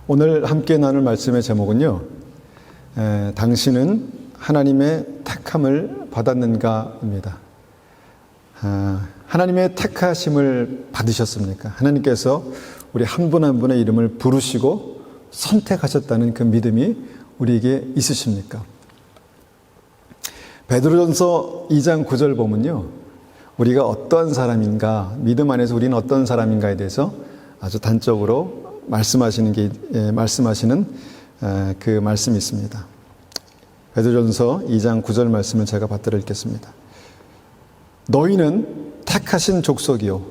오늘 함께 나눌 말씀의 제목은요, 당신은 하나님의 택함을 받았는가입니다. 하나님의 택하심을 받으셨습니까? 하나님께서 우리 한 분 한 분의 이름을 부르시고 선택하셨다는 그 믿음이 우리에게 있으십니까? 베드로전서 2장 9절 보면요, 우리가 어떠한 사람인가, 믿음 안에서 우리는 어떤 사람인가에 대해서 아주 단적으로 말씀하시는 그 말씀이 있습니다. 베드로전서 2장 9절 말씀을 제가 받들어 읽겠습니다. 너희는 택하신 족속이요,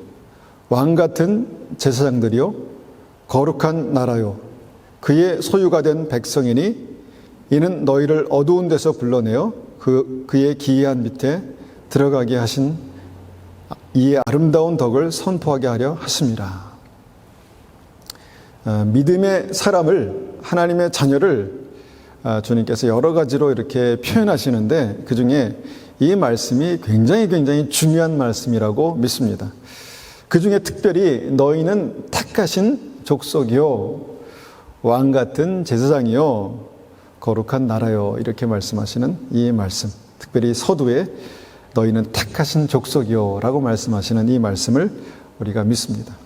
왕같은 제사장들이요, 거룩한 나라요, 그의 소유가 된 백성이니 이는 너희를 어두운 데서 불러내어 그의 기이한 밑에 들어가게 하신 이 아름다운 덕을 선포하게 하려 하심이라. 믿음의 사람을, 하나님의 자녀를 주님께서 여러 가지로 이렇게 표현하시는데 그 중에 이 말씀이 굉장히 중요한 말씀이라고 믿습니다. 그 중에 특별히 너희는 택하신 족속이요, 왕같은 제사장이요, 거룩한 나라요, 이렇게 말씀하시는 이 말씀, 특별히 서두에 너희는 택하신 족속이요 라고 말씀하시는 이 말씀을 우리가 믿습니다.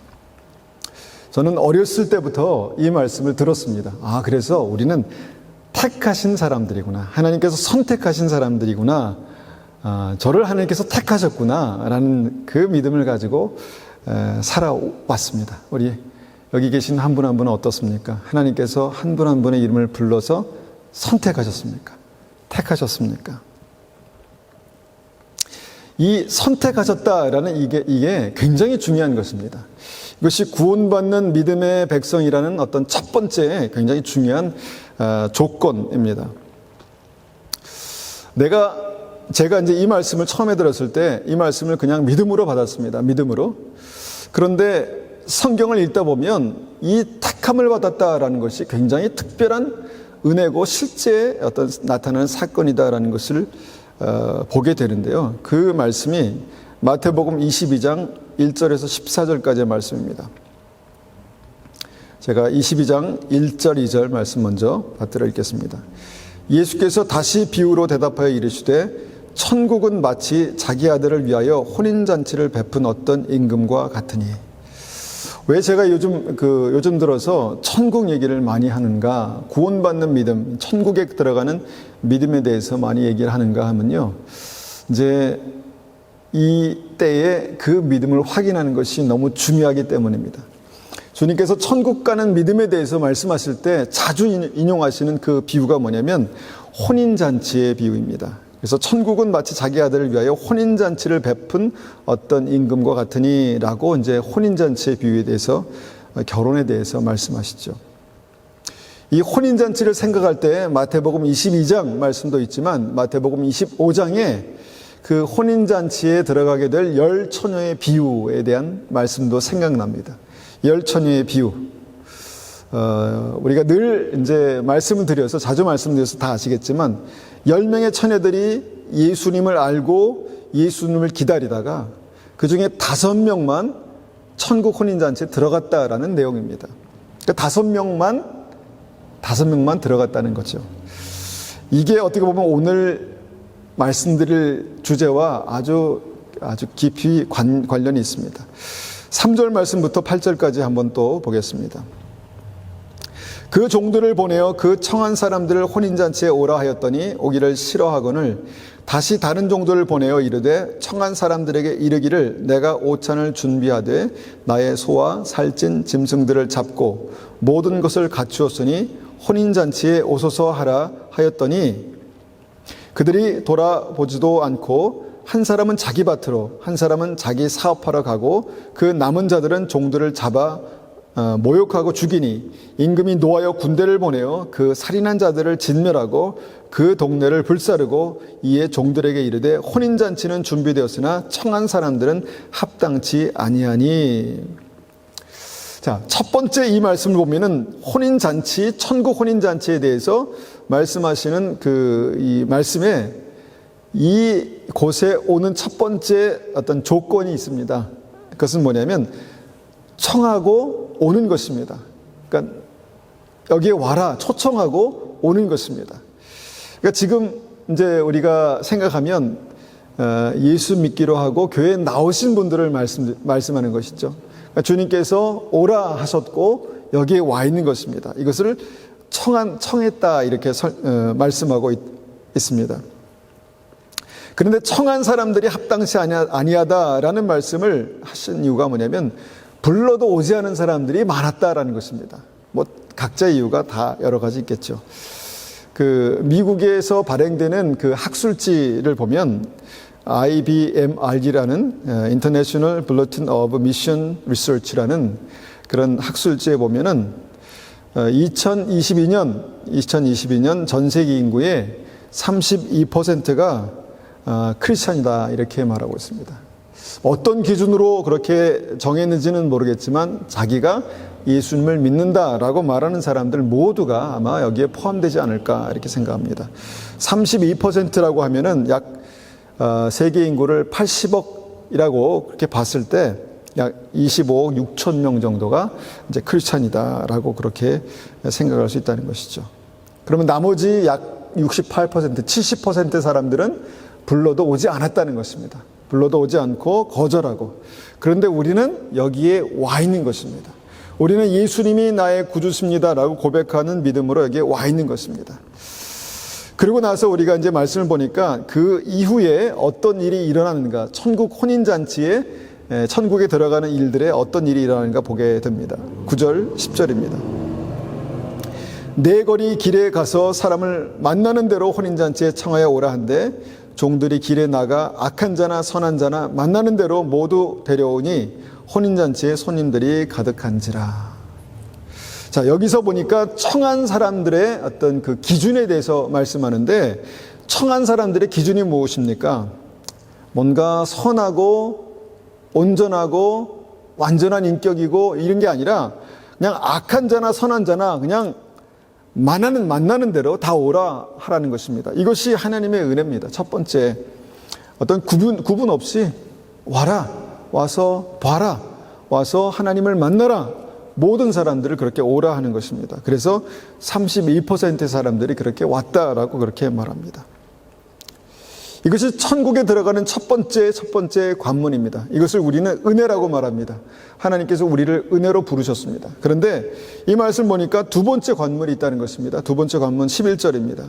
저는 어렸을 때부터 이 말씀을 들었습니다. 그래서 우리는 택하신 사람들이구나, 하나님께서 선택하신 사람들이구나, 저를 하나님께서 택하셨구나 라는 그 믿음을 가지고 살아왔습니다. 우리 여기 계신 한 분 한 분은 어떻습니까? 하나님께서 한 분 한 분의 이름을 불러서 선택하셨습니까? 택하셨습니까? 이 선택하셨다라는 이게 굉장히 중요한 것입니다. 이것이 구원받는 믿음의 백성이라는 어떤 첫 번째 굉장히 중요한 조건입니다. 제가 이제 이 말씀을 처음에 들었을 때 이 말씀을 그냥 믿음으로 받았습니다. 믿음으로. 그런데 성경을 읽다 보면 이 택함을 받았다라는 것이 굉장히 특별한 은혜고 실제 어떤 나타나는 사건이다라는 것을 보게 되는데요. 그 말씀이 마태복음 22장 1절에서 14절까지의 말씀입니다. 제가 22장 1절 2절 말씀 먼저 받들어 읽겠습니다. 예수께서 다시 비유로 대답하여 이르시되 천국은 마치 자기 아들을 위하여 혼인잔치를 베푼 어떤 임금과 같으니. 왜 제가 요즘 들어서 천국 얘기를 많이 하는가, 구원받는 믿음, 천국에 들어가는 믿음에 대해서 많이 얘기를 하는가 하면요, 이제 이 때에 그 믿음을 확인하는 것이 너무 중요하기 때문입니다. 주님께서 천국 가는 믿음에 대해서 말씀하실 때 자주 인용하시는 그 비유가 뭐냐면 혼인잔치의 비유입니다. 그래서 천국은 마치 자기 아들을 위하여 혼인잔치를 베푼 어떤 임금과 같으니 라고 이제 혼인잔치의 비유에 대해서, 결혼에 대해서 말씀하시죠. 이 혼인잔치를 생각할 때 마태복음 22장 말씀도 있지만 마태복음 25장에 그 혼인잔치에 들어가게 될 열 처녀의 비유에 대한 말씀도 생각납니다. 열 처녀의 비유. 우리가 늘 이제 말씀을 드려서, 자주 말씀드려서 다 아시겠지만 10명의 처녀들이 예수님을 알고 예수님을 기다리다가 그 중에 5명만 천국 혼인잔치에 들어갔다라는 내용입니다. 그러니까 5명만 들어갔다는 거죠. 이게 어떻게 보면 오늘 말씀드릴 주제와 아주 깊이 관련이 있습니다. 3절 말씀부터 8절까지 한번 또 보겠습니다. 그 종들을 보내어 그 청한 사람들을 혼인잔치에 오라 하였더니 오기를 싫어하거늘 다시 다른 종들을 보내어 이르되 청한 사람들에게 이르기를 내가 오찬을 준비하되 나의 소와 살찐 짐승들을 잡고 모든 것을 갖추었으니 혼인잔치에 오소서 하라 하였더니 그들이 돌아보지도 않고 한 사람은 자기 밭으로 한 사람은 자기 사업하러 가고 그 남은 자들은 종들을 잡아 모욕하고 죽이니 임금이 노하여 군대를 보내어 그 살인한 자들을 진멸하고 그 동네를 불사르고 이에 종들에게 이르되 혼인잔치는 준비되었으나 청한 사람들은 합당치 아니하니. 자, 첫 번째 이 말씀을 보면은 혼인잔치, 천국 혼인잔치에 대해서 말씀하시는 이 말씀에 이 곳에 오는 첫 번째 어떤 조건이 있습니다. 그것은 뭐냐면 청하고 오는 것입니다. 그러니까 여기에 와라 초청하고 오는 것입니다. 그러니까 지금 이제 우리가 생각하면 예수 믿기로 하고 교회에 나오신 분들을 말씀하는 것이죠. 그러니까 주님께서 오라 하셨고 여기에 와 있는 것입니다. 이것을 청했다 이렇게 말씀하고 있습니다. 그런데 청한 사람들이 합당치 아니하다라는 말씀을 하신 이유가 뭐냐면 불러도 오지 않은 사람들이 많았다라는 것입니다. 뭐 각자의 이유가 다 여러 가지 있겠죠. 그 미국에서 발행되는 그 학술지를 보면 IBMR이라는 International Bulletin of Mission Research라는 그런 학술지에 보면은 2022년 전 세계 인구의 32%가 크리스찬이다 이렇게 말하고 있습니다. 어떤 기준으로 그렇게 정했는지는 모르겠지만 자기가 예수님을 믿는다라고 말하는 사람들 모두가 아마 여기에 포함되지 않을까 이렇게 생각합니다. 32%라고 하면은 약 세계 인구를 80억이라고 그렇게 봤을 때 약 25억 6천 명 정도가 이제 크리스찬이다라고 그렇게 생각할 수 있다는 것이죠. 그러면 나머지 약 68%, 70% 사람들은 불러도 오지 않았다는 것입니다. 불러도 오지 않고 거절하고. 그런데 우리는 여기에 와 있는 것입니다. 우리는 예수님이 나의 구주십니다라고 고백하는 믿음으로 여기에 와 있는 것입니다. 그리고 나서 우리가 이제 말씀을 보니까 그 이후에 어떤 일이 일어나는가, 천국 혼인잔치에 천국에 들어가는 일들에 어떤 일이 일어나는가 보게 됩니다. 9절, 10절입니다. 네 거리 길에 가서 사람을 만나는 대로 혼인잔치에 청하여 오라 한데 종들이 길에 나가 악한 자나 선한 자나 만나는 대로 모두 데려오니 혼인잔치에 손님들이 가득한지라. 자, 여기서 보니까 청한 사람들의 어떤 그 기준에 대해서 말씀하는데 청한 사람들의 기준이 무엇입니까? 뭔가 선하고 온전하고 완전한 인격이고 이런 게 아니라 그냥 악한 자나 선한 자나 그냥 만나는 대로 다 오라 하라는 것입니다. 이것이 하나님의 은혜입니다. 첫 번째, 어떤 구분 없이 와라, 와서 봐라, 와서 하나님을 만나라. 모든 사람들을 그렇게 오라 하는 것입니다. 그래서 32%의 사람들이 그렇게 왔다라고 그렇게 말합니다. 이것이 천국에 들어가는 첫 번째 관문입니다. 이것을 우리는 은혜라고 말합니다. 하나님께서 우리를 은혜로 부르셨습니다. 그런데 이 말씀 보니까 두 번째 관문이 있다는 것입니다. 두 번째 관문 11절입니다.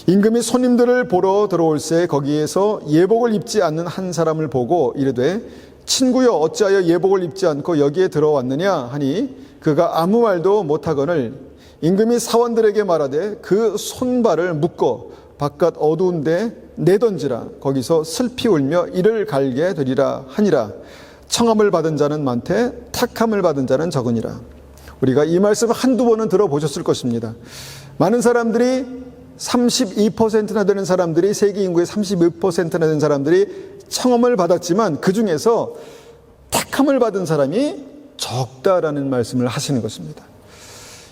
임금이 손님들을 보러 들어올새 거기에서 예복을 입지 않는 한 사람을 보고 이르되 친구여 어찌하여 예복을 입지 않고 여기에 들어왔느냐 하니 그가 아무 말도 못하거늘 임금이 사원들에게 말하되 그 손발을 묶어 바깥 어두운 데 내던지라. 거기서 슬피 울며 이를 갈게 되리라 하니라. 청함을 받은 자는 많되 택함을 받은 자는 적으니라. 우리가 이 말씀을 한두 번은 들어보셨을 것입니다. 많은 사람들이 32%나 되는 사람들이 세계 인구의 32%나 되는 사람들이 청함을 받았지만 그 중에서 택함을 받은 사람이 적다라는 말씀을 하시는 것입니다.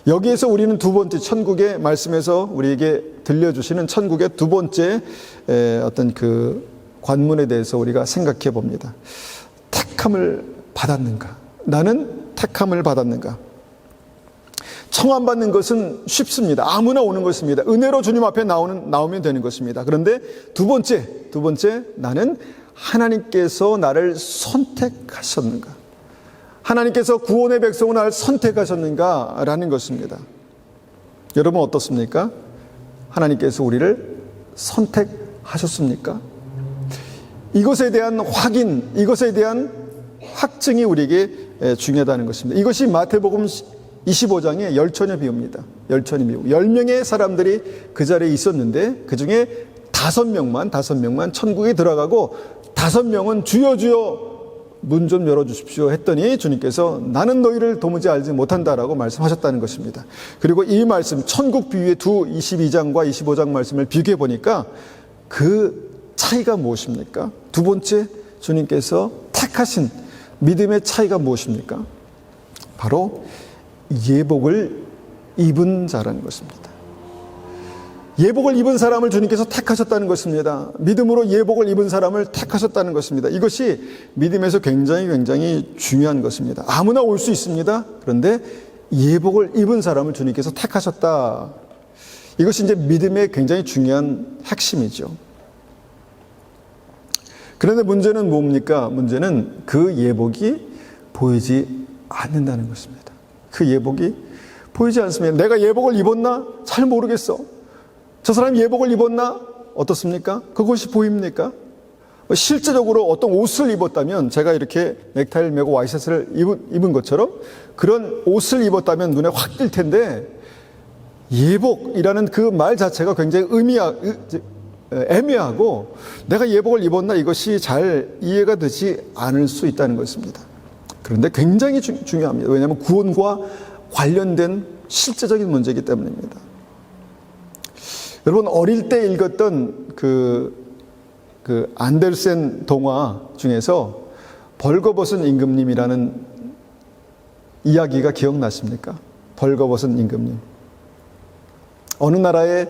여기에서 우리는 두 번째 천국의 말씀에서 우리에게 들려주시는 천국의 두 번째 어떤 그 관문에 대해서 우리가 생각해 봅니다. 택함을 받았는가? 나는 택함을 받았는가? 청함 받는 것은 쉽습니다. 아무나 오는 것입니다. 은혜로 주님 앞에 나오면 되는 것입니다. 그런데 두 번째 나는 하나님께서 나를 선택하셨는가? 하나님께서 구원의 백성을 나를 선택하셨는가? 라는 것입니다. 여러분 어떻습니까? 하나님께서 우리를 선택하셨습니까? 이것에 대한 확인, 이것에 대한 확증이 우리에게 중요하다는 것입니다. 이것이 마태복음 25장의 열처녀 비유입니다. 열처녀 비유. 10명의 사람들이 그 자리에 있었는데 그 중에 5명만 천국에 들어가고 5명은 주여 주여 문 좀 열어주십시오 했더니 주님께서 나는 너희를 도무지 알지 못한다라고 말씀하셨다는 것입니다. 그리고 이 말씀 천국 비유의 두 22장과 25장 말씀을 비교해 보니까 그 차이가 무엇입니까? 두 번째 주님께서 택하신 믿음의 차이가 무엇입니까? 바로 예복을 입은 자라는 것입니다. 예복을 입은 사람을 주님께서 택하셨다는 것입니다. 믿음으로 예복을 입은 사람을 택하셨다는 것입니다. 이것이 믿음에서 굉장히 중요한 것입니다. 아무나 올 수 있습니다. 그런데 예복을 입은 사람을 주님께서 택하셨다. 이것이 이제 믿음의 굉장히 중요한 핵심이죠. 그런데 문제는 뭡니까? 문제는 그 예복이 보이지 않는다는 것입니다. 그 예복이 보이지 않습니다. 내가 예복을 입었나? 잘 모르겠어. 저 사람이 예복을 입었나? 어떻습니까? 그것이 보입니까? 실제적으로 어떤 옷을 입었다면, 제가 이렇게 넥타이를 메고 와이셔츠를 입은 것처럼 그런 옷을 입었다면 눈에 확 띌 텐데, 예복이라는 그 말 자체가 굉장히 애매하고 내가 예복을 입었나 이것이 잘 이해가 되지 않을 수 있다는 것입니다. 그런데 굉장히 중요합니다. 왜냐하면 구원과 관련된 실제적인 문제이기 때문입니다. 여러분, 어릴 때 읽었던 그 안데르센 동화 중에서 벌거벗은 임금님이라는 이야기가 기억나십니까? 벌거벗은 임금님. 어느 나라에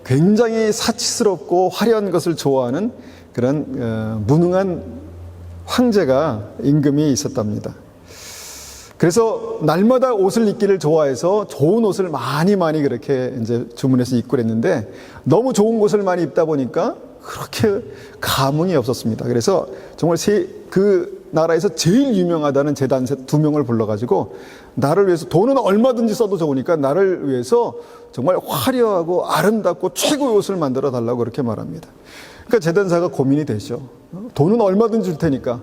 굉장히 사치스럽고 화려한 것을 좋아하는 그런 무능한 황제가 임금이 있었답니다. 그래서 날마다 옷을 입기를 좋아해서 좋은 옷을 많이 그렇게 이제 주문해서 입고 그랬는데, 너무 좋은 옷을 많이 입다 보니까 그렇게 감흥이 없었습니다. 그래서 정말 그 나라에서 제일 유명하다는 재단사 2명을 불러가지고, 나를 위해서, 돈은 얼마든지 써도 좋으니까 나를 위해서 정말 화려하고 아름답고 최고의 옷을 만들어 달라고 그렇게 말합니다. 그러니까 재단사가 고민이 되죠. 돈은 얼마든지 줄 테니까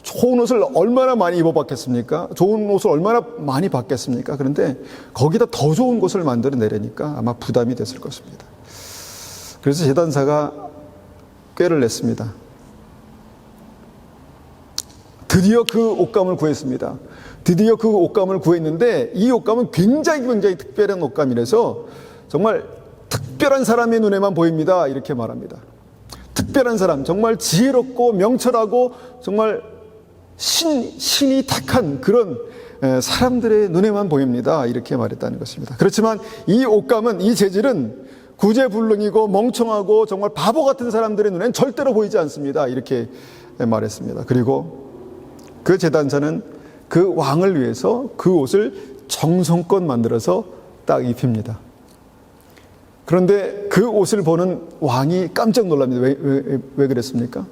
좋은 옷을 얼마나 많이 입어봤겠습니까? 좋은 옷을 얼마나 많이 받겠습니까? 그런데 거기다 더 좋은 것을 만들어 내려니까 아마 부담이 됐을 것입니다. 그래서 재단사가 꾀를 냈습니다. 드디어 그 옷감을 구했습니다. 드디어 그 옷감을 구했는데, 이 옷감은 굉장히 특별한 옷감이라서 정말 특별한 사람의 눈에만 보입니다. 이렇게 말합니다. 특별한 사람, 정말 지혜롭고 명철하고 정말 신이 택한 그런 사람들의 눈에만 보입니다. 이렇게 말했다는 것입니다. 그렇지만 이 옷감은, 이 재질은 구제불능이고 멍청하고 정말 바보 같은 사람들의 눈엔 절대로 보이지 않습니다. 이렇게 말했습니다. 그리고 그 재단사는 그 왕을 위해서 그 옷을 정성껏 만들어서 딱 입힙니다. 그런데 그 옷을 보는 왕이 깜짝 놀랍니다. 왜 그랬습니까?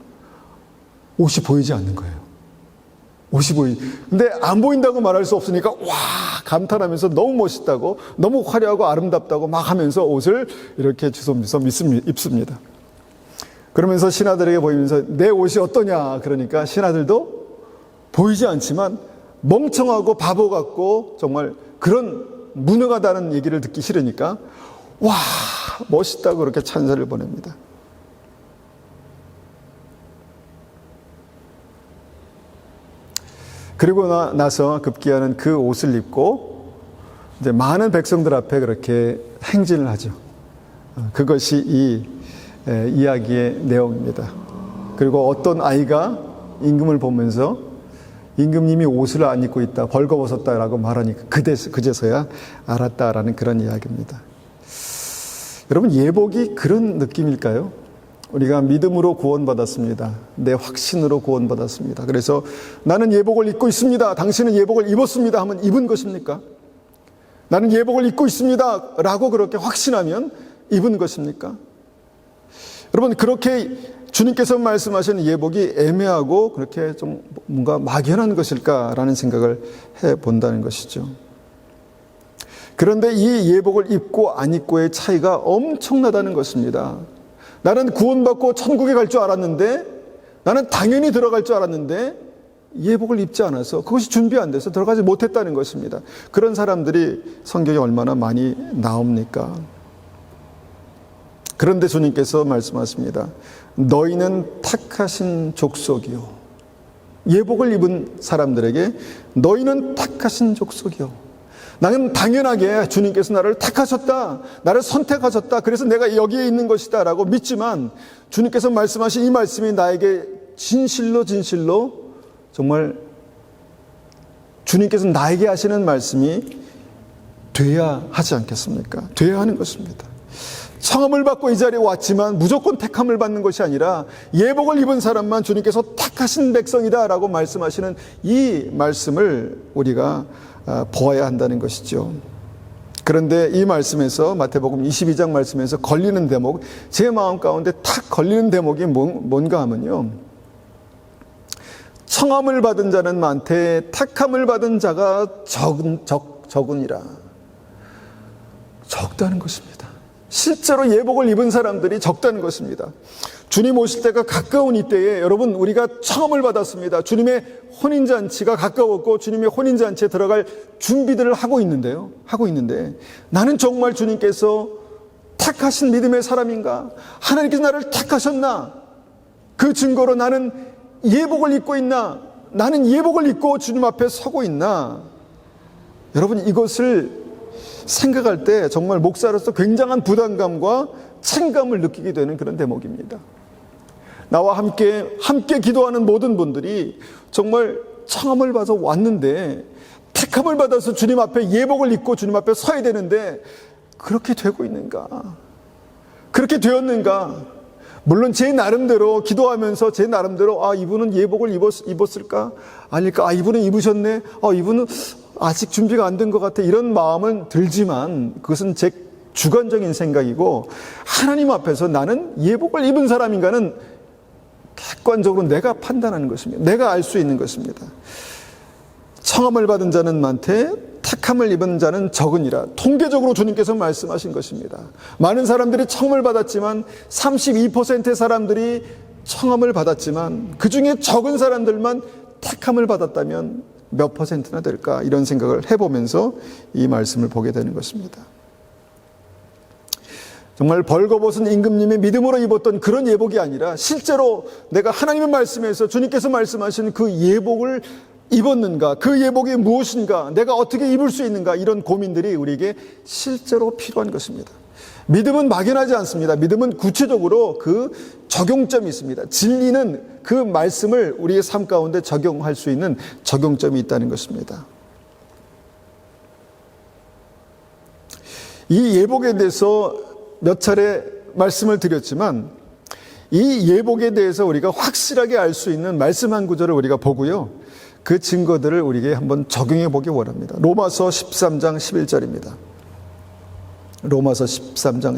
옷이 보이지 않는 거예요. 근데 안 보인다고 말할 수 없으니까 와 감탄하면서 너무 멋있다고, 너무 화려하고 아름답다고 막 하면서 옷을 이렇게 주섬주섬 입습니다. 그러면서 신하들에게 보이면서 내 옷이 어떠냐 그러니까 신하들도 보이지 않지만 멍청하고 바보 같고 정말 그런 무능하다는 얘기를 듣기 싫으니까 와 멋있다고 그렇게 찬사를 보냅니다. 그리고 나서 급기야는 그 옷을 입고 이제 많은 백성들 앞에 그렇게 행진을 하죠. 그것이 이 이야기의 내용입니다. 그리고 어떤 아이가 임금을 보면서 임금님이 옷을 안 입고 있다, 벌거벗었다라고 말하니까 그제서야 알았다라는 그런 이야기입니다. 여러분, 예복이 그런 느낌일까요? 우리가 믿음으로 구원받았습니다. 내 확신으로 구원받았습니다. 그래서 나는 예복을 입고 있습니다. 당신은 예복을 입었습니다 하면 입은 것입니까? 나는 예복을 입고 있습니다 라고 그렇게 확신하면 입은 것입니까? 여러분, 그렇게 주님께서 말씀하시는 예복이 애매하고 그렇게 좀 뭔가 막연한 것일까라는 생각을 해본다는 것이죠. 그런데 이 예복을 입고 안 입고의 차이가 엄청나다는 것입니다. 나는 구원받고 천국에 갈 줄 알았는데, 나는 당연히 들어갈 줄 알았는데 예복을 입지 않아서, 그것이 준비 안 돼서 들어가지 못했다는 것입니다. 그런 사람들이 성경에 얼마나 많이 나옵니까? 그런데 주님께서 말씀하십니다. 너희는 택하신 족속이요. 예복을 입은 사람들에게 너희는 택하신 족속이요. 나는 당연하게 주님께서 나를 택하셨다, 나를 선택하셨다, 그래서 내가 여기에 있는 것이다 라고 믿지만, 주님께서 말씀하신 이 말씀이 나에게 진실로 정말 주님께서 나에게 하시는 말씀이 돼야 하지 않겠습니까? 돼야 하는 것입니다. 청함을 받고 이 자리에 왔지만 무조건 택함을 받는 것이 아니라 예복을 입은 사람만 주님께서 택하신 백성이다 라고 말씀하시는 이 말씀을 우리가 보아야 한다는 것이죠. 그런데 이 말씀에서 마태복음 22장 말씀에서 걸리는 대목, 제 마음 가운데 탁 걸리는 대목이 뭔가 하면요, 청함을 받은 자는 많되 택함을 받은 자가 적으니라. 적다는 것입니다. 실제로 예복을 입은 사람들이 적다는 것입니다. 주님 오실 때가 가까운 이때에 여러분, 우리가 청함을 받았습니다. 주님의 혼인잔치가 가까웠고 주님의 혼인잔치에 들어갈 준비들을 하고 있는데 나는 정말 주님께서 택하신 믿음의 사람인가? 하나님께서 나를 택하셨나? 그 증거로 나는 예복을 입고 있나? 나는 예복을 입고 주님 앞에 서고 있나? 여러분, 이것을 생각할 때 정말 목사로서 굉장한 부담감과 책임감을 느끼게 되는 그런 대목입니다. 나와 함께 기도하는 모든 분들이 정말 청함을 받아서 왔는데, 택함을 받아서 주님 앞에 예복을 입고 주님 앞에 서야 되는데 그렇게 되고 있는가? 그렇게 되었는가? 물론 제 나름대로 기도하면서 제 나름대로 이분은 예복을 입었을까? 아닐까? 이분은 입으셨네? 이분은 아직 준비가 안 된 것 같아. 이런 마음은 들지만 그것은 제 주관적인 생각이고, 하나님 앞에서 나는 예복을 입은 사람인가는 객관적으로 내가 판단하는 것입니다. 내가 알 수 있는 것입니다. 청함을 받은 자는 많되 택함을 입은 자는 적으니라. 통계적으로 주님께서 말씀하신 것입니다. 많은 사람들이 청함을 받았지만 32%의 사람들이 청함을 받았지만 그 중에 적은 사람들만 택함을 받았다면 몇 퍼센트나 될까? 이런 생각을 해보면서 이 말씀을 보게 되는 것입니다. 정말 벌거벗은 임금님의 믿음으로 입었던 그런 예복이 아니라 실제로 내가 하나님의 말씀에서 주님께서 말씀하신 그 예복을 입었는가, 그 예복이 무엇인가, 내가 어떻게 입을 수 있는가, 이런 고민들이 우리에게 실제로 필요한 것입니다. 믿음은 막연하지 않습니다. 믿음은 구체적으로 그 적용점이 있습니다. 진리는 그 말씀을 우리의 삶 가운데 적용할 수 있는 적용점이 있다는 것입니다. 이 예복에 대해서 몇 차례 말씀을 드렸지만, 이 예복에 대해서 우리가 확실하게 알 수 있는 말씀 한 구절을 우리가 보고요, 그 증거들을 우리에게 한번 적용해 보기 원합니다. 로마서 13장 11절입니다. 로마서 13장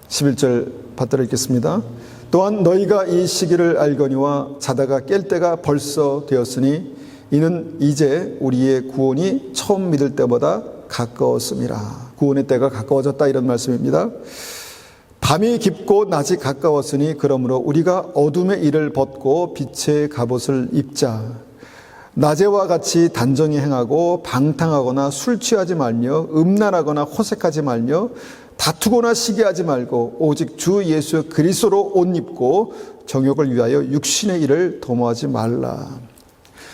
11절 받들어 읽겠습니다. 또한 너희가 이 시기를 알거니와 자다가 깰 때가 벌써 되었으니 이는 이제 우리의 구원이 처음 믿을 때보다 가까웠음이라. 구원의 때가 가까워졌다, 이런 말씀입니다. 밤이 깊고 낮이 가까웠으니 그러므로 우리가 어둠의 일을 벗고 빛의 갑옷을 입자. 낮에와 같이 단정히 행하고 방탕하거나 술 취하지 말며 음란하거나 호색하지 말며 다투거나 시기하지 말고 오직 주 예수 그리스도로 옷 입고 정욕을 위하여 육신의 일을 도모하지 말라.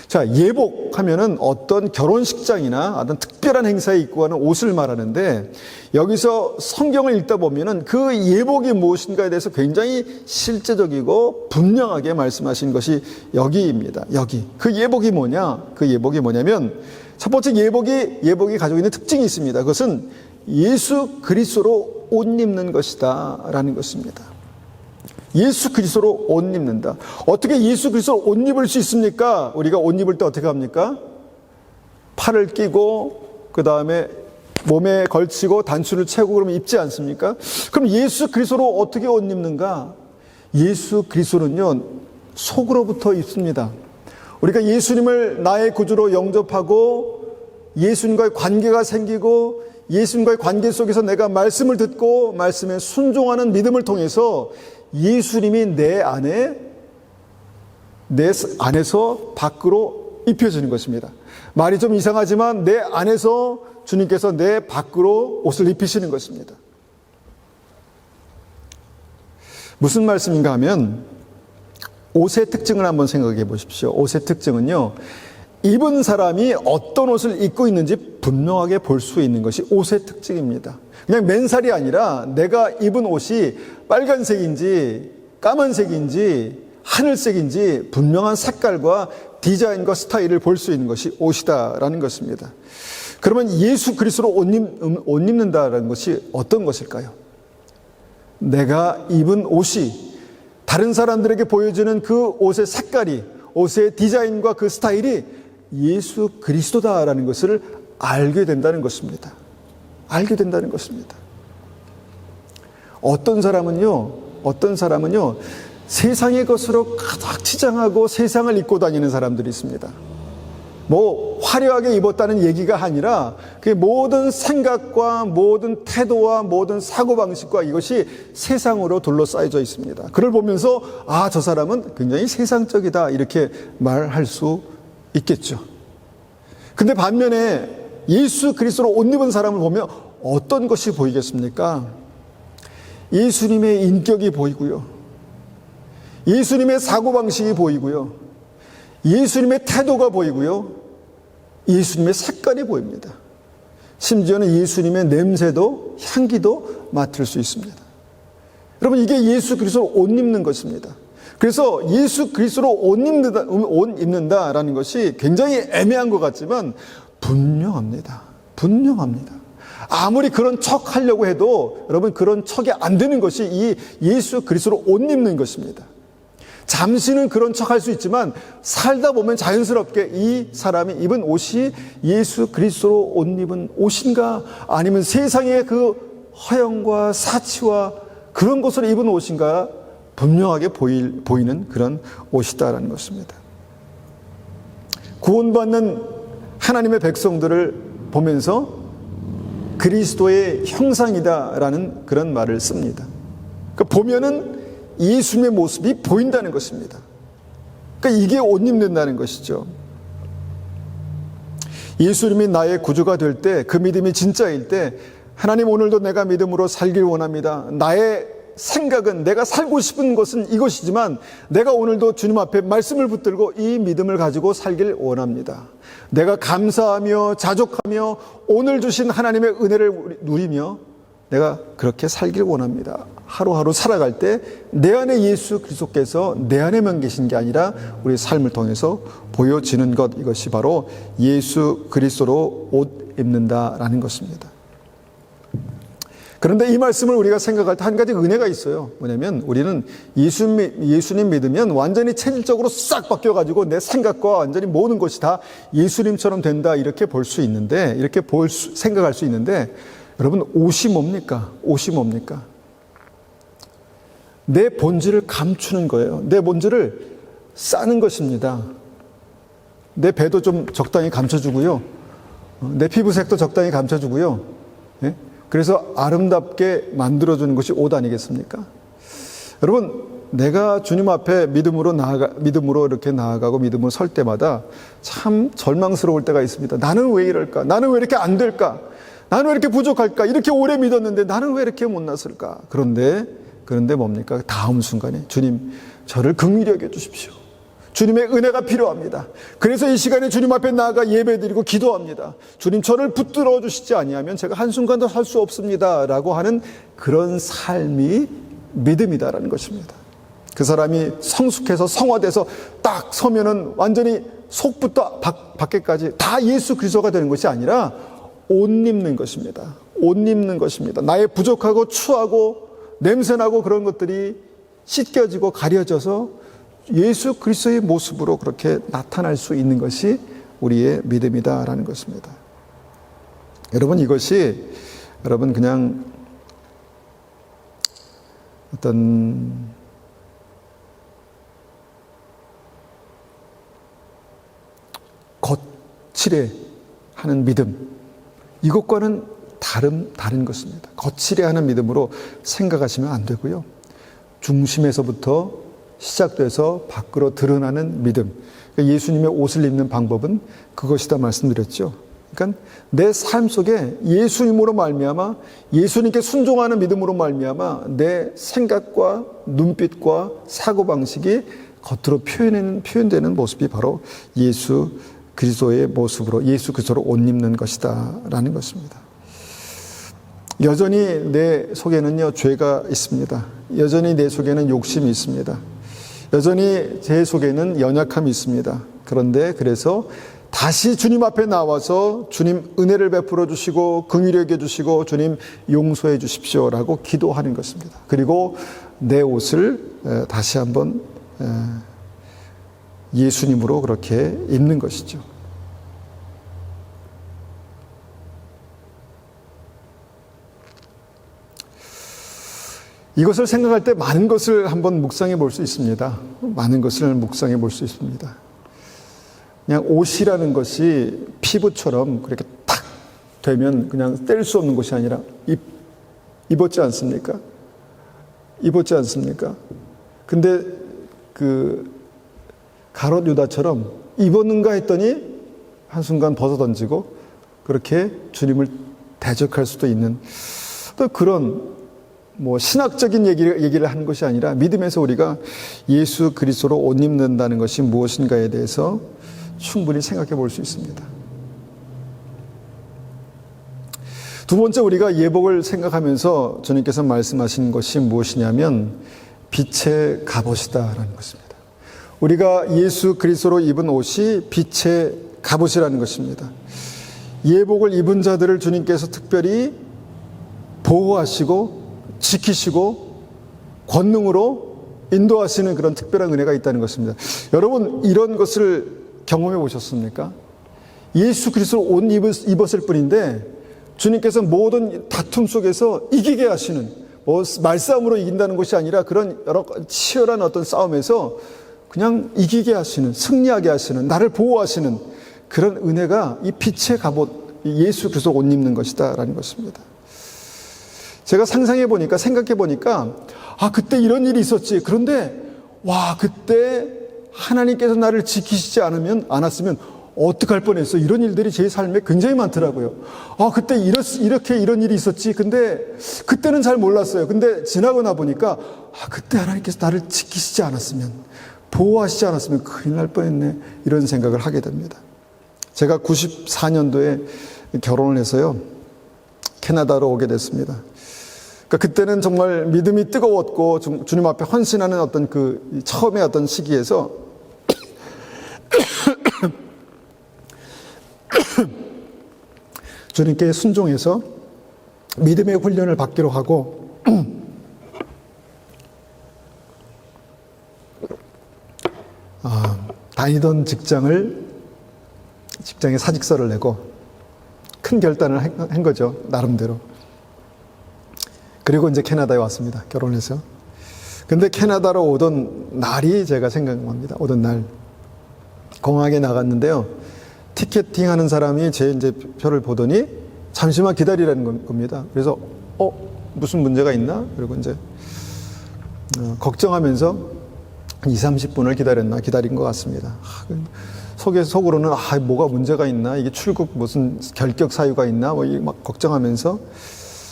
자, 예복하면은 어떤 결혼식장이나 어떤 특별한 행사에 입고 가는 옷을 말하는데, 여기서 성경을 읽다 보면은 그 예복이 무엇인가에 대해서 굉장히 실제적이고 분명하게 말씀하신 것이 여기입니다. 여기. 그 예복이 뭐냐? 그 예복이 뭐냐면, 첫 번째 예복이 가지고 있는 특징이 있습니다. 그것은 예수 그리스도로 옷 입는 것이다 라는 것입니다. 예수 그리스도로 옷 입는다. 어떻게 예수 그리스도로 옷 입을 수 있습니까? 우리가 옷 입을 때 어떻게 합니까? 팔을 끼고 그 다음에 몸에 걸치고 단추를 채고 그러면 입지 않습니까? 그럼 예수 그리스도로 어떻게 옷 입는가? 예수 그리스도는요, 속으로부터 입습니다. 우리가 예수님을 나의 구주로 영접하고 예수님과의 관계가 생기고 예수님과의 관계 속에서 내가 말씀을 듣고 말씀에 순종하는 믿음을 통해서 예수님이 내 안에서 밖으로 입혀지는 것입니다. 말이 좀 이상하지만 내 안에서 주님께서 내 밖으로 옷을 입히시는 것입니다. 무슨 말씀인가 하면 옷의 특징을 한번 생각해 보십시오. 옷의 특징은요, 입은 사람이 어떤 옷을 입고 있는지 분명하게 볼 수 있는 것이 옷의 특징입니다. 그냥 맨살이 아니라 내가 입은 옷이 빨간색인지 까만색인지 하늘색인지 분명한 색깔과 디자인과 스타일을 볼 수 있는 것이 옷이다라는 것입니다. 그러면 예수 그리스도로 옷 입는다라는 것이 어떤 것일까요? 내가 입은 옷이 다른 사람들에게 보여주는 그 옷의 색깔이, 옷의 디자인과 그 스타일이 예수 그리스도다라는 것을 알게 된다는 것입니다. 알게 된다는 것입니다. 어떤 사람은요, 세상의 것으로 가득 치장하고 세상을 입고 다니는 사람들이 있습니다. 뭐 화려하게 입었다는 얘기가 아니라 그 모든 생각과 모든 태도와 모든 사고방식과 이것이 세상으로 둘러싸여져 있습니다. 그걸 보면서 저 사람은 굉장히 세상적이다 이렇게 말할 수 있겠죠. 근데 반면에 예수 그리스도로 옷 입은 사람을 보면 어떤 것이 보이겠습니까? 예수님의 인격이 보이고요. 예수님의 사고방식이 보이고요. 예수님의 태도가 보이고요. 예수님의 색깔이 보입니다. 심지어는 예수님의 냄새도 향기도 맡을 수 있습니다. 여러분, 이게 예수 그리스도로 옷 입는 것입니다. 그래서 예수 그리스도로 옷 입는다라는 것이 굉장히 애매한 것 같지만 분명합니다. 분명합니다. 아무리 그런 척 하려고 해도 여러분 그런 척이 안 되는 것이 이 예수 그리스도로 옷 입는 것입니다. 잠시는 그런 척 할 수 있지만 살다 보면 자연스럽게 이 사람이 입은 옷이 예수 그리스도로 옷 입은 옷인가 아니면 세상의 그 허영과 사치와 그런 것으로 입은 옷인가 분명하게 보이는 그런 옷이다라는 것입니다. 구원받는 하나님의 백성들을 보면서 그리스도의 형상이다라는 그런 말을 씁니다. 그러니까 보면은 예수님의 모습이 보인다는 것입니다. 그러니까 이게 옷 입는다는 것이죠. 예수님이 나의 구주가 될 때, 그 믿음이 진짜일 때 하나님 오늘도 내가 믿음으로 살길 원합니다. 나의 생각은 내가 살고 싶은 것은 이것이지만 내가 오늘도 주님 앞에 말씀을 붙들고 이 믿음을 가지고 살길 원합니다. 내가 감사하며 자족하며 오늘 주신 하나님의 은혜를 누리며 내가 그렇게 살길 원합니다. 하루하루 살아갈 때 내 안에 예수 그리스도께서 내 안에만 계신 게 아니라 우리 삶을 통해서 보여지는 것, 이것이 바로 예수 그리스도로 옷 입는다라는 것입니다. 그런데 이 말씀을 우리가 생각할 때 한 가지 은혜가 있어요. 뭐냐면 우리는 예수님 믿으면 완전히 체질적으로 싹 바뀌어가지고 내 생각과 완전히 모든 것이 다 예수님처럼 된다 이렇게 볼 수 있는데, 이렇게 생각할 수 있는데, 여러분 옷이 뭡니까? 옷이 뭡니까? 내 본질을 감추는 거예요. 내 본질을 싸는 것입니다. 내 배도 좀 적당히 감춰주고요. 내 피부색도 적당히 감춰주고요. 예? 그래서 아름답게 만들어주는 것이 옷 아니겠습니까? 여러분, 내가 주님 앞에 믿음으로 이렇게 나아가고 믿음으로 설 때마다 참 절망스러울 때가 있습니다. 나는 왜 이럴까? 나는 왜 이렇게 안 될까? 나는 왜 이렇게 부족할까? 이렇게 오래 믿었는데 나는 왜 이렇게 못났을까? 그런데 뭡니까? 다음 순간에 주님, 저를 긍휼히 여겨 주십시오. 주님의 은혜가 필요합니다. 그래서 이 시간에 주님 앞에 나아가 예배드리고 기도합니다. 주님, 저를 붙들어 주시지 아니하면 제가 한순간도 살 수 없습니다 라고 하는 그런 삶이 믿음이다라는 것입니다. 그 사람이 성숙해서 성화돼서 딱 서면은 완전히 속부터 밖에까지 다 예수 그리스도가 되는 것이 아니라 옷 입는 것입니다. 옷 입는 것입니다. 나의 부족하고 추하고 냄새나고 그런 것들이 씻겨지고 가려져서 예수 그리스도의 모습으로 그렇게 나타날 수 있는 것이 우리의 믿음이다라는 것입니다. 여러분, 이것이 여러분 그냥 어떤 거칠해 하는 믿음, 이것과는 다른 것입니다. 거칠해 하는 믿음으로 생각하시면 안 되고요. 중심에서부터 시작돼서 밖으로 드러나는 믿음. 그러니까 예수님의 옷을 입는 방법은 그것이다 말씀드렸죠. 그러니까 내 삶 속에 예수님으로 말미암아, 예수님께 순종하는 믿음으로 말미암아 내 생각과 눈빛과 사고방식이 겉으로 표현되는 모습이 바로 예수 그리스도의 모습으로, 예수 그리스도로 옷 입는 것이다 라는 것입니다. 여전히 내 속에는요, 죄가 있습니다. 여전히 내 속에는 욕심이 있습니다. 여전히 제 속에는 연약함이 있습니다. 그런데 그래서 다시 주님 앞에 나와서 주님 은혜를 베풀어 주시고 긍휼히 여겨 주시고 주님 용서해 주십시오라고 기도하는 것입니다. 그리고 내 옷을 다시 한번 예수님으로 그렇게 입는 것이죠. 이것을 생각할 때 많은 것을 한번 묵상해 볼 수 있습니다. 많은 것을 묵상해 볼 수 있습니다. 그냥 옷이라는 것이 피부처럼 그렇게 탁 되면 그냥 뗄 수 없는 것이 아니라 입었지 않습니까? 입었지 않습니까? 근데 그 가롯 유다처럼 입었는가 했더니 한순간 벗어 던지고 그렇게 주님을 대적할 수도 있는 또 그런 신학적인 얘기를 하는 것이 아니라 믿음에서 우리가 예수 그리스도로 옷 입는다는 것이 무엇인가에 대해서 충분히 생각해 볼 수 있습니다. 두 번째, 우리가 예복을 생각하면서 주님께서 말씀하신 것이 무엇이냐면 빛의 갑옷이다라는 것입니다. 우리가 예수 그리스도로 입은 옷이 빛의 갑옷이라는 것입니다. 예복을 입은 자들을 주님께서 특별히 보호하시고 지키시고 권능으로 인도하시는 그런 특별한 은혜가 있다는 것입니다. 여러분, 이런 것을 경험해 보셨습니까? 예수 그리스도 옷 입었을 뿐인데 주님께서 모든 다툼 속에서 이기게 하시는, 말싸움으로 이긴다는 것이 아니라 그런 여러 치열한 어떤 싸움에서 그냥 이기게 하시는, 승리하게 하시는, 나를 보호하시는 그런 은혜가 이 빛의 갑옷, 예수 그리스도 옷 입는 것이다라는 것입니다. 제가 생각해 보니까 그때 이런 일이 있었지. 그런데 그때 하나님께서 나를 지키시지 않았으면 어떡할 뻔했어. 이런 일들이 제 삶에 굉장히 많더라고요. 그때 이런 일이 있었지. 근데 그때는 잘 몰랐어요. 근데 지나고 나 보니까 그때 하나님께서 나를 지키시지 않았으면, 보호하시지 않았으면 큰일 날 뻔했네. 이런 생각을 하게 됩니다. 제가 94년도에 결혼을 해서요, 캐나다로 오게 됐습니다. 그때는 정말 믿음이 뜨거웠고 주님 앞에 헌신하는 어떤 그 처음의 어떤 시기에서 주님께 순종해서 믿음의 훈련을 받기로 하고 다니던 직장에 사직서를 내고 큰 결단을 한 거죠, 나름대로. 그리고 이제 캐나다에 왔습니다, 결혼해서. 근데 캐나다로 오던 날이 제가 생각납니다. 오던 날 공항에 나갔는데요, 티켓팅 하는 사람이 제 이제 표를 보더니 잠시만 기다리라는 겁니다. 그래서 무슨 문제가 있나? 그리고 이제 걱정하면서 한 20-30분을 기다린 것 같습니다. 속으로는 뭐가 문제가 있나? 이게 출국 무슨 결격 사유가 있나? 막 걱정하면서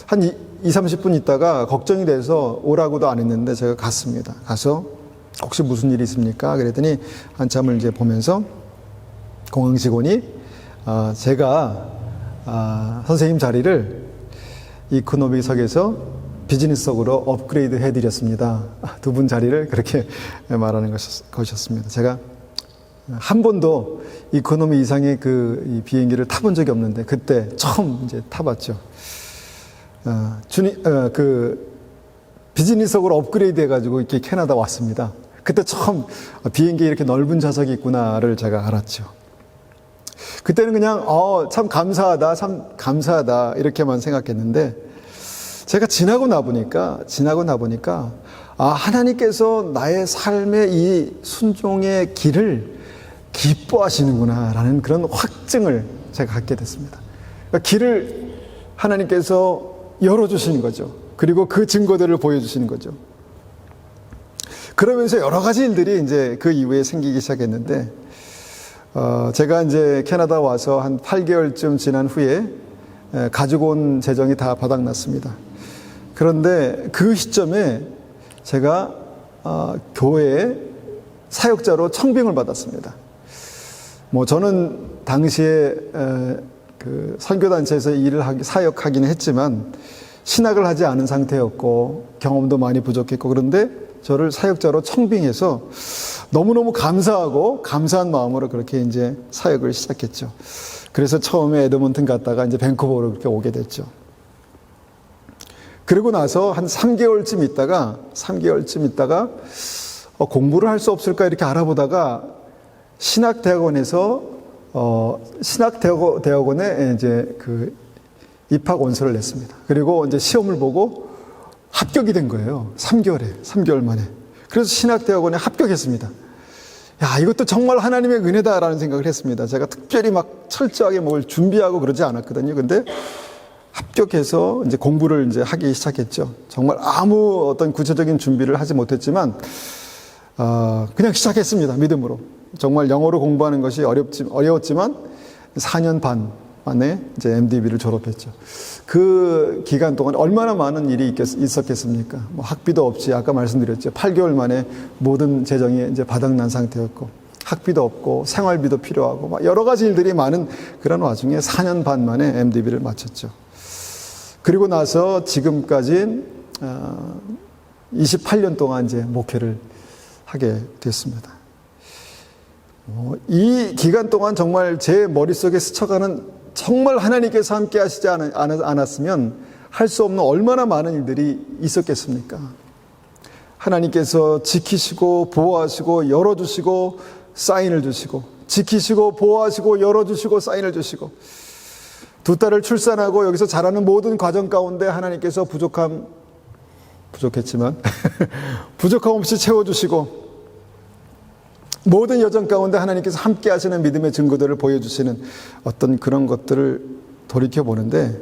한 20-30분 있다가 걱정이 돼서 오라고도 안 했는데 제가 갔습니다. 가서 혹시 무슨 일이 있습니까? 그랬더니 한참을 이제 보면서 공항 직원이 제가 선생님 자리를 이코노미석에서 비즈니스석으로 업그레이드 해드렸습니다. 두 분 자리를 그렇게 말하는 것이었습니다. 제가 한 번도 이코노미 이상의 이 비행기를 타본 적이 없는데 그때 처음 이제 타봤죠. 비즈니스석으로 업그레이드 해가지고 이렇게 캐나다 왔습니다. 그때 처음 비행기에 이렇게 넓은 좌석이 있구나를 제가 알았죠. 그때는 그냥 참 감사하다 이렇게만 생각했는데 제가 지나고 나 보니까 하나님께서 나의 삶의 이 순종의 길을 기뻐하시는구나라는 그런 확증을 제가 갖게 됐습니다. 그러니까 길을 하나님께서 열어주시는 거죠. 그리고 그 증거들을 보여주시는 거죠. 그러면서 여러 가지 일들이 이제 그 이후에 생기기 시작했는데, 제가 이제 캐나다 와서 한 8개월쯤 지난 후에 가지고 온 재정이 다 바닥났습니다. 그런데 그 시점에 제가 교회에 사역자로 청빙을 받았습니다. 저는 당시에 그 선교단체에서 사역하기는 했지만 신학을 하지 않은 상태였고 경험도 많이 부족했고, 그런데 저를 사역자로 청빙해서 너무너무 감사하고 감사한 마음으로 그렇게 이제 사역을 시작했죠. 그래서 처음에 에드먼튼 갔다가 이제 밴쿠버로 그렇게 오게 됐죠. 그리고 나서 한 3개월쯤 있다가 공부를 할 수 없을까 이렇게 알아보다가 신학대학원에 이제 그 입학 원서를 냈습니다. 그리고 이제 시험을 보고 합격이 된 거예요. 3개월 만에. 그래서 신학대학원에 합격했습니다. 야, 이것도 정말 하나님의 은혜다라는 생각을 했습니다. 제가 특별히 막 철저하게 뭘 준비하고 그러지 않았거든요. 근데 합격해서 이제 공부를 이제 하기 시작했죠. 정말 아무 어떤 구체적인 준비를 하지 못했지만, 그냥 시작했습니다. 믿음으로. 정말 영어로 공부하는 것이 어려웠지만 4년 반 만에 이제 MDB를 졸업했죠. 그 기간 동안 얼마나 많은 일이 있었겠습니까? 뭐 학비도 없이, 아까 말씀드렸죠. 8개월 만에 모든 재정이 이제 바닥난 상태였고, 학비도 없고, 생활비도 필요하고, 막 여러 가지 일들이 많은 그런 와중에 4년 반 만에 MDB를 마쳤죠. 그리고 나서 지금까지 28년 동안 이제 목회를 하게 됐습니다. 이 기간 동안 정말 제 머릿속에 스쳐가는, 정말 하나님께서 함께 하시지 않았으면 할 수 없는 얼마나 많은 일들이 있었겠습니까? 하나님께서 지키시고 보호하시고 열어주시고 사인을 주시고, 지키시고 보호하시고 열어주시고 사인을 주시고, 두 딸을 출산하고 여기서 자라는 모든 과정 가운데 하나님께서 부족했지만 부족함 없이 채워주시고, 모든 여정 가운데 하나님께서 함께 하시는 믿음의 증거들을 보여주시는 어떤 그런 것들을 돌이켜보는데,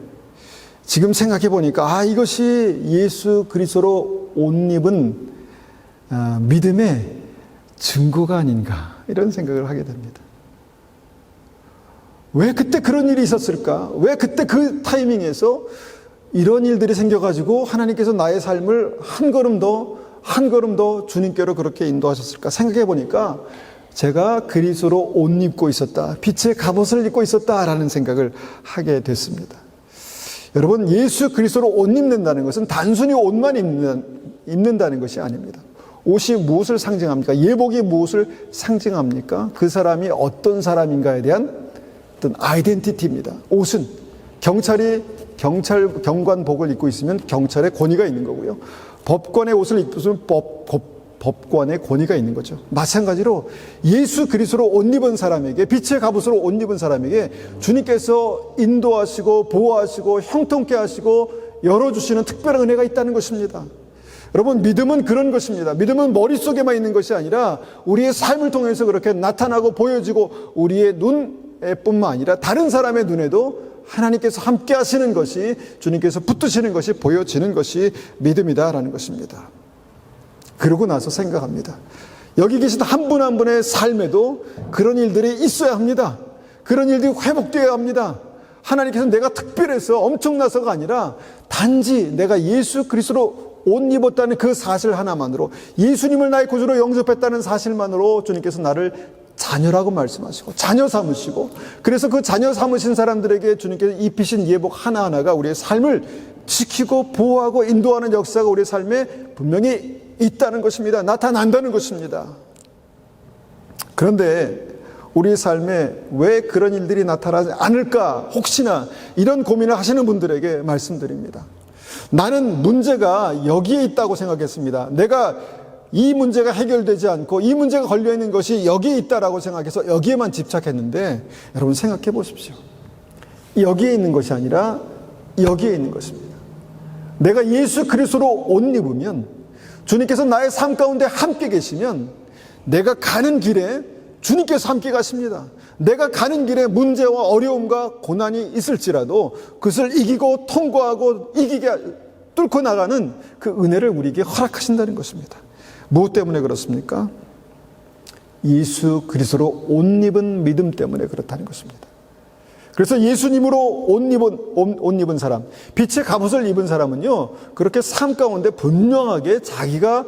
지금 생각해 보니까 이것이 예수 그리스도로 옷 입은 믿음의 증거가 아닌가, 이런 생각을 하게 됩니다. 왜 그때 그런 일이 있었을까? 왜 그때 그 타이밍에서 이런 일들이 생겨가지고 하나님께서 나의 삶을 한 걸음 더 주님께로 그렇게 인도하셨을까? 생각해 보니까 제가 그리스도로 옷 입고 있었다, 빛의 갑옷을 입고 있었다라는 생각을 하게 됐습니다. 여러분, 예수 그리스도로 옷 입는다는 것은 단순히 옷만 입는다는 것이 아닙니다. 옷이 무엇을 상징합니까? 예복이 무엇을 상징합니까? 그 사람이 어떤 사람인가에 대한 어떤 아이덴티티입니다. 옷은 경찰이 경관복을 입고 있으면 경찰의 권위가 있는 거고요. 법관의 옷을 입으면 법관의 권위가 있는 거죠. 마찬가지로 예수 그리스도로 옷 입은 사람에게, 빛의 갑옷으로 옷 입은 사람에게 주님께서 인도하시고 보호하시고 형통케 하시고 열어주시는 특별한 은혜가 있다는 것입니다. 여러분, 믿음은 그런 것입니다. 믿음은 머릿속에만 있는 것이 아니라 우리의 삶을 통해서 그렇게 나타나고 보여지고, 우리의 눈에뿐만 아니라 다른 사람의 눈에도 하나님께서 함께 하시는 것이, 주님께서 붙드시는 것이 보여지는 것이 믿음이다라는 것입니다. 그러고 나서 생각합니다. 여기 계신 한 분 한 분의 삶에도 그런 일들이 있어야 합니다. 그런 일들이 회복되어야 합니다. 하나님께서 내가 특별해서 엄청나서가 아니라 단지 내가 예수 그리스도로 옷 입었다는 그 사실 하나만으로, 예수님을 나의 구주로 영접했다는 사실만으로 주님께서 나를 자녀라고 말씀하시고 자녀 삼으시고, 그래서 그 자녀 삼으신 사람들에게 주님께서 입히신 예복 하나하나가 우리의 삶을 지키고 보호하고 인도하는 역사가 우리의 삶에 분명히 있다는 것입니다. 나타난다는 것입니다. 그런데 우리의 삶에 왜 그런 일들이 나타나지 않을까, 혹시나 이런 고민을 하시는 분들에게 말씀드립니다. 나는 문제가 여기에 있다고 생각했습니다. 내가 이 문제가 해결되지 않고 이 문제가 걸려있는 것이 여기에 있다라고 생각해서 여기에만 집착했는데, 여러분 생각해 보십시오. 여기에 있는 것이 아니라 여기에 있는 것입니다. 내가 예수 그리스도로 옷 입으면, 주님께서 나의 삶 가운데 함께 계시면, 내가 가는 길에 주님께서 함께 가십니다. 내가 가는 길에 문제와 어려움과 고난이 있을지라도 그것을 이기고 통과하고 뚫고 나가는 그 은혜를 우리에게 허락하신다는 것입니다. 무엇 때문에 그렇습니까? 예수 그리스도로 옷 입은 믿음 때문에 그렇다는 것입니다. 그래서 예수님으로 옷 입은 사람, 빛의 갑옷을 입은 사람은요, 그렇게 삶 가운데 분명하게 자기가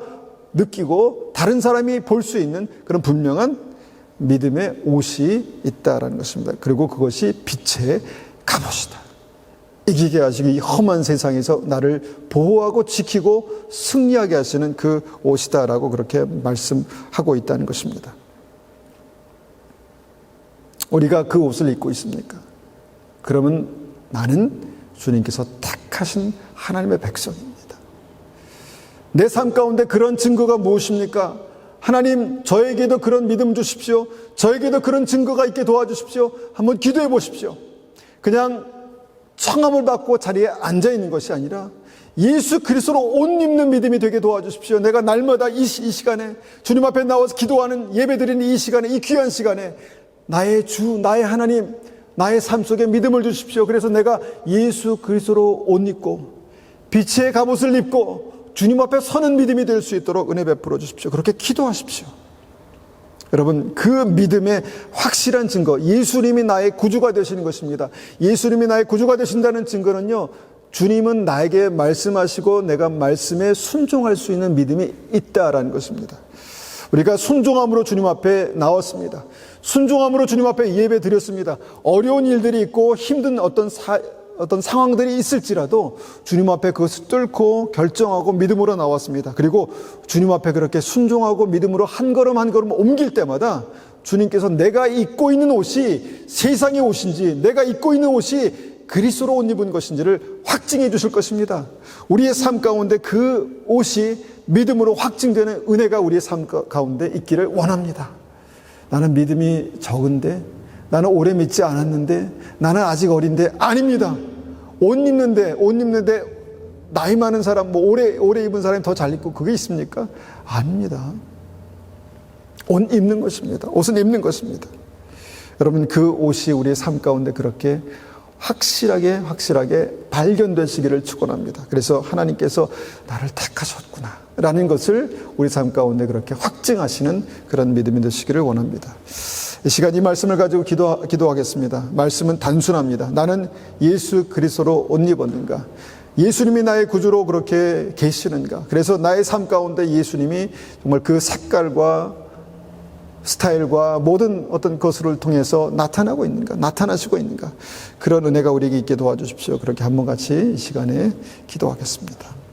느끼고 다른 사람이 볼 수 있는 그런 분명한 믿음의 옷이 있다라는 것입니다. 그리고 그것이 빛의 갑옷이다. 이기게 하시고 이 험한 세상에서 나를 보호하고 지키고 승리하게 하시는 그 옷이다라고 그렇게 말씀하고 있다는 것입니다. 우리가 그 옷을 입고 있습니까? 그러면 나는 주님께서 택하신 하나님의 백성입니다. 내 삶 가운데 그런 증거가 무엇입니까? 하나님, 저에게도 그런 믿음 주십시오. 저에게도 그런 증거가 있게 도와주십시오. 한번 기도해 보십시오. 그냥 청함을 받고 자리에 앉아 있는 것이 아니라 예수 그리스도로 옷 입는 믿음이 되게 도와주십시오. 내가 날마다 이 시간에 주님 앞에 나와서 기도하는 예배드리는 이 시간에, 이 귀한 시간에 나의 주, 나의 하나님, 나의 삶 속에 믿음을 주십시오. 그래서 내가 예수 그리스도로 옷 입고 빛의 갑옷을 입고 주님 앞에 서는 믿음이 될 수 있도록 은혜 베풀어 주십시오. 그렇게 기도하십시오. 여러분, 그 믿음의 확실한 증거, 예수님이 나의 구주가 되시는 것입니다. 예수님이 나의 구주가 되신다는 증거는요, 주님은 나에게 말씀하시고 내가 말씀에 순종할 수 있는 믿음이 있다라는 것입니다. 우리가 순종함으로 주님 앞에 나왔습니다. 순종함으로 주님 앞에 예배 드렸습니다. 어려운 일들이 있고 힘든 어떤 상황들이 있을지라도 주님 앞에 그것을 뚫고 결정하고 믿음으로 나왔습니다. 그리고 주님 앞에 그렇게 순종하고 믿음으로 한 걸음 한 걸음 옮길 때마다 주님께서 내가 입고 있는 옷이 세상의 옷인지, 내가 입고 있는 옷이 그리스도로 옷 입은 것인지를 확증해 주실 것입니다. 우리의 삶 가운데 그 옷이 믿음으로 확증되는 은혜가 우리의 삶 가운데 있기를 원합니다. 나는 믿음이 적은데, 나는 오래 믿지 않았는데, 나는 아직 어린데, 아닙니다. 옷 입는데 나이 많은 사람, 오래 입은 사람이 더 잘 입고 그게 있습니까? 아닙니다. 옷 입는 것입니다. 옷은 입는 것입니다. 여러분, 그 옷이 우리의 삶 가운데 그렇게 확실하게 발견되시기를 축원합니다. 그래서 하나님께서 나를 택하셨구나 라는 것을 우리 삶 가운데 그렇게 확증하시는 그런 믿음이 되시기를 원합니다. 이 시간 이 말씀을 가지고 기도하겠습니다. 말씀은 단순합니다. 나는 예수 그리스도로 옷 입었는가? 예수님이 나의 구주로 그렇게 계시는가? 그래서 나의 삶 가운데 예수님이 정말 그 색깔과 스타일과 모든 어떤 것을 통해서 나타나고 있는가? 나타나시고 있는가? 그런 은혜가 우리에게 있게 도와주십시오. 그렇게 한번 같이 이 시간에 기도하겠습니다.